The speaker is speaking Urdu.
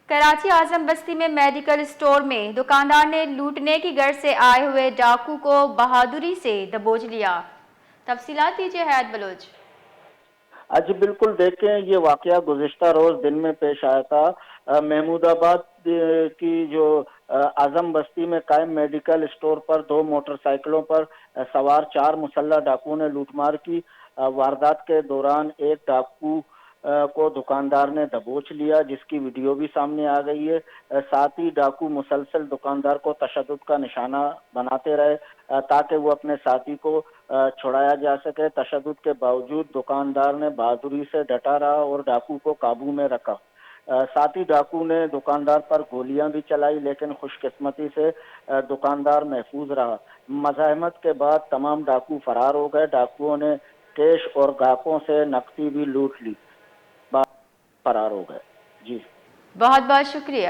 کراچی اعظم بستی میں میڈیکل اسٹور میں دکاندار نے لوٹنے کی غرض سے آئے ہوئے ڈاکو کو بہادری سے دبوچ لیا۔ تفصیلات دیجیے حیات بلوچ۔ جی بالکل، دیکھیں یہ واقعہ گزشتہ روز دن میں پیش آیا تھا۔ محمود آباد کی جو اعظم بستی میں قائم میڈیکل اسٹور پر دو موٹر سائیکلوں پر سوار 4 مسلح ڈاکوؤں نے لوٹ مار کی۔ واردات کے دوران ایک ڈاکو کو دکاندار نے دبوچ لیا، جس کی ویڈیو بھی سامنے آ گئی ہے۔ ساتھ ہی ڈاکو مسلسل دکاندار کو تشدد کا نشانہ بناتے رہے تاکہ وہ اپنے ساتھی کو چھڑایا جا سکے۔ تشدد کے باوجود دکاندار نے بہادری سے ڈٹا رہا اور ڈاکو کو قابو میں رکھا۔ ساتھ ہی ڈاکو نے دکاندار پر گولیاں بھی چلائی، لیکن خوش قسمتی سے دکاندار محفوظ رہا۔ مزاحمت کے بعد تمام ڈاکو فرار ہو گئے۔ ڈاکوؤں نے کیش اور گاہکوں سے نقدی بھی لوٹ لی، فرار ہو گئے۔ جی بہت بہت شکریہ۔